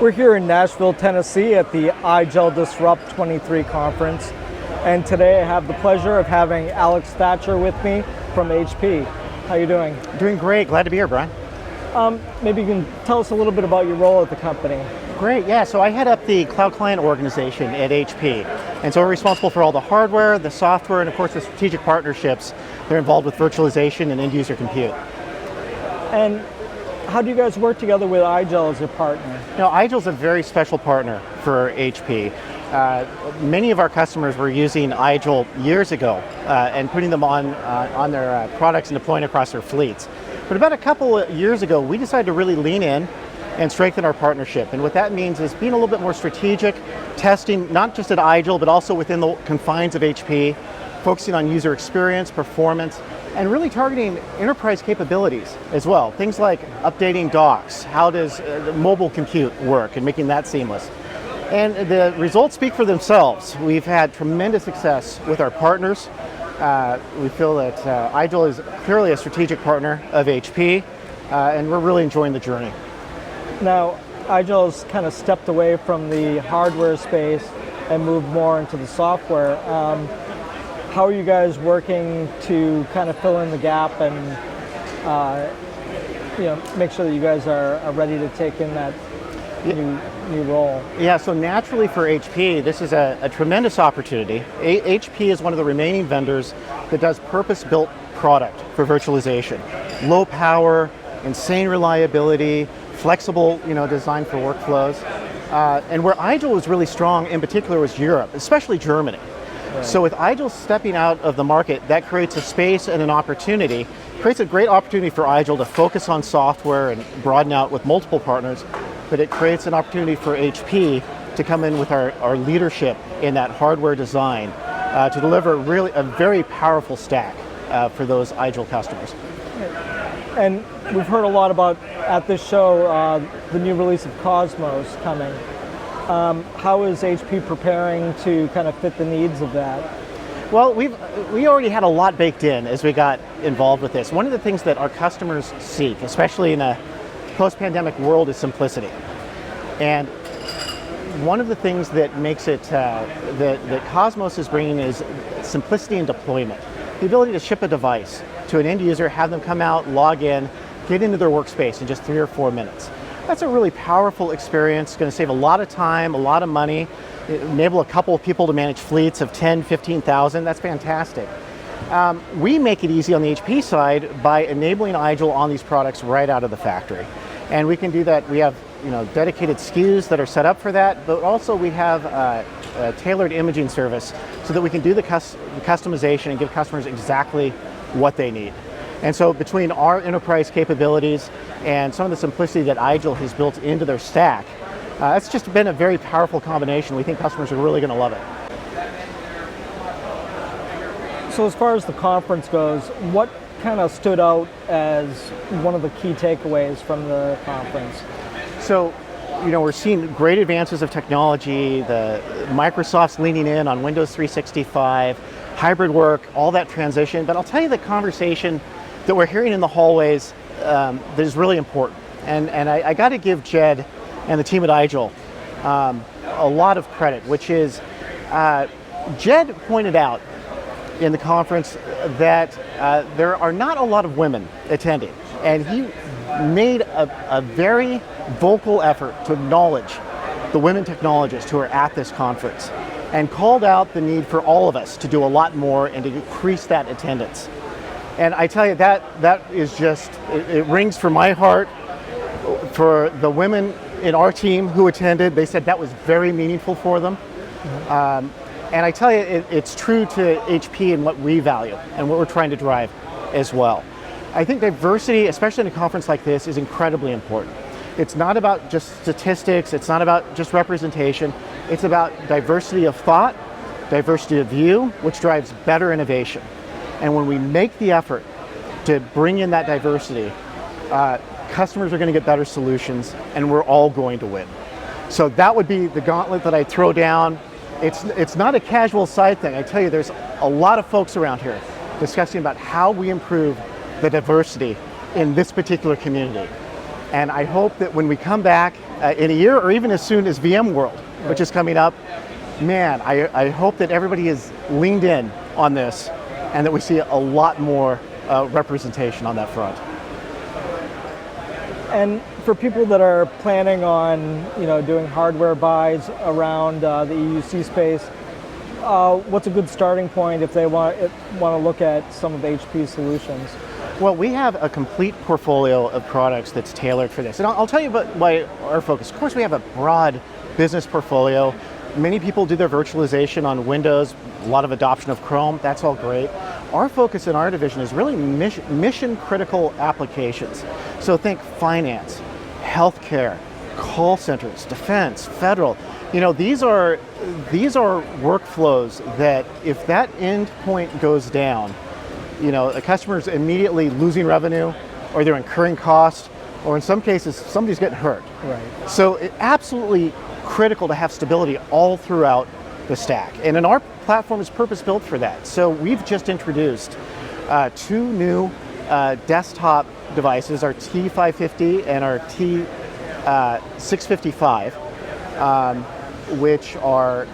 We're here in Nashville, Tennessee at the IGEL DISRUPT23 conference. And today I have the pleasure of having Alex Thatcher with me from HP. How you doing? Doing great. Glad to be here, Brian. Maybe you can tell us a little bit about your role at the company. Great, yeah. So I head up the cloud client organization at HP. And so we're responsible for all the hardware, the software, and of course the strategic partnerships that are involved with virtualization and end user compute. And how do you guys work together with IGEL as your partner? IGEL is a very special partner for HP. Many of our customers were using IGEL years ago and putting them on their products and deploying across their fleets. But about a couple of years ago, we decided to really lean in and strengthen our partnership. And what that means is being a little bit more strategic, testing not just at IGEL, but also within the confines of HP, focusing on user experience, performance, and really targeting enterprise capabilities as well. Things like updating docks, how does mobile compute work, and making that seamless. And the results speak for themselves. We've had tremendous success with our partners. We feel that IGEL is clearly a strategic partner of HP, and we're really enjoying the journey. Now, IGEL's kind of stepped away from the hardware space and moved more into the software. How are you guys working to kind of fill in the gap and make sure that you guys are ready to take in that new role? Yeah, so naturally for HP, this is a tremendous opportunity. HP is one of the remaining vendors that does purpose-built product for virtualization. Low power, insane reliability, flexible design for workflows. And where IGEL was really strong in particular was Europe, especially Germany. Right. So with IGEL stepping out of the market, that creates a space and an opportunity, creates a great opportunity for IGEL to focus on software and broaden out with multiple partners, but it creates an opportunity for HP to come in with our leadership in that hardware design to deliver really a very powerful stack for those IGEL customers. And we've heard a lot about, at this show, the new release of Cosmos coming. How is HP preparing to kind of fit the needs of that? Well, we already had a lot baked in as we got involved with this. One of the things that our customers seek, especially in a post-pandemic world, is simplicity. And one of the things that makes it, that Cosmos is bringing is simplicity in deployment. The ability to ship a device to an end user, have them come out, log in, get into their workspace in just 3 or 4 minutes. That's a really powerful experience, going to save a lot of time, a lot of money, enable a couple of people to manage fleets of 10, 15,000, that's fantastic. We make it easy on the HP side by enabling IGEL on these products right out of the factory. And we can do that. We have dedicated SKUs that are set up for that, but also we have a tailored imaging service so that we can do the customization and give customers exactly what they need. And so between our enterprise capabilities and some of the simplicity that IGEL has built into their stack, it's just been a very powerful combination. We think customers are really going to love it. So as far as the conference goes, what kind of stood out as one of the key takeaways from the conference? So, we're seeing great advances of technology, the Microsoft's leaning in on Windows 365, hybrid work, all that transition. But I'll tell you the conversation that we're hearing in the hallways that is really important. And I got to give Jed and the team at IGEL a lot of credit, which is Jed pointed out in the conference that there are not a lot of women attending. And he made a very vocal effort to acknowledge the women technologists who are at this conference and called out the need for all of us to do a lot more and to increase that attendance. And I tell you, that is just, it rings for my heart. For the women in our team who attended, they said that was very meaningful for them. Mm-hmm. And I tell you, it's true to HP and what we value and what we're trying to drive as well. I think diversity, especially in a conference like this, is incredibly important. It's not about just statistics, it's not about just representation, it's about diversity of thought, diversity of view, which drives better innovation. And when we make the effort to bring in that diversity, customers are going to get better solutions and we're all going to win. So that would be the gauntlet that I throw down. It's not a casual side thing. I tell you, there's a lot of folks around here discussing about how we improve the diversity in this particular community. And I hope that when we come back in a year, or even as soon as VMworld, which is coming up, man, I hope that everybody is leaned in on this and that we see a lot more representation on that front. And for people that are planning on, doing hardware buys around the EUC space, what's a good starting point if they want to look at some of HP's solutions? Well, we have a complete portfolio of products that's tailored for this. And I'll tell you about why our focus. Of course, we have a broad business portfolio. Many people do their virtualization on Windows, a lot of adoption of Chrome, that's all great. Our focus in our division is really mission critical applications. So think finance, healthcare, call centers, defense, federal. These are workflows that if that endpoint goes down, a customer's immediately losing revenue, or they're incurring costs, or in some cases, somebody's getting hurt. Right. So it's absolutely critical to have stability all throughout the stack. And in our platform is purpose-built for that. So we've just introduced 2 new desktop devices, our T550 and our T655, which are,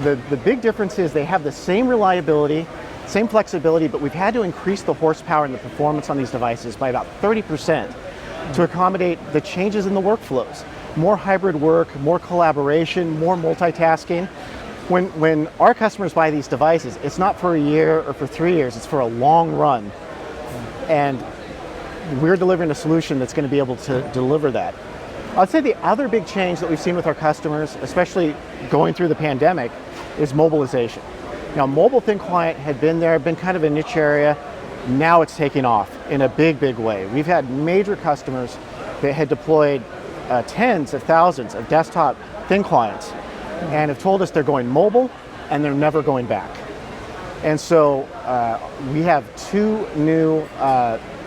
the big difference is they have the same reliability, same flexibility, but we've had to increase the horsepower and the performance on these devices by about 30% to accommodate the changes in the workflows. More hybrid work, more collaboration, more multitasking. When our customers buy these devices, it's not for a year or for 3 years, it's for a long run. And we're delivering a solution that's going to be able to deliver that. I'd say the other big change that we've seen with our customers, especially going through the pandemic, is mobilization. Now, mobile thin client had been kind of a niche area. Now it's taking off in a big, big way. We've had major customers that had deployed tens of thousands of desktop thin clients and have told us they're going mobile and they're never going back. And so we have 2 new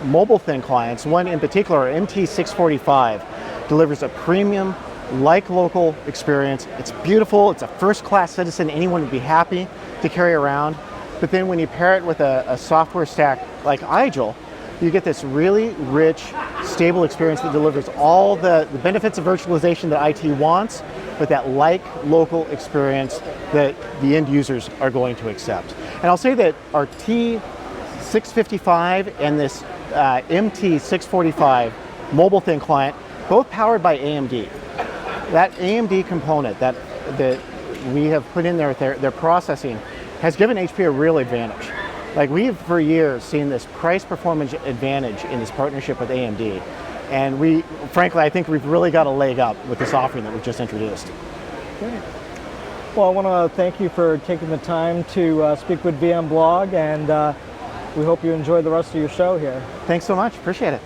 mobile thin clients. One in particular, our MT645, delivers a premium, like local experience. It's beautiful, it's a first-class citizen anyone would be happy to carry around. But then when you pair it with a software stack like IGEL, you get this really rich, stable experience that delivers all the benefits of virtualization that IT wants, but that like local experience that the end users are going to accept. And I'll say that our T655 and this MT645 mobile thin client, both powered by AMD. That AMD component that we have put in there with their processing has given HP a real advantage. Like, we've for years seen this price performance advantage in this partnership with AMD. And frankly, I think we've really got a leg up with this offering that we've just introduced. Great. Well, I want to thank you for taking the time to speak with VMblog, and we hope you enjoy the rest of your show here. Thanks so much, appreciate it.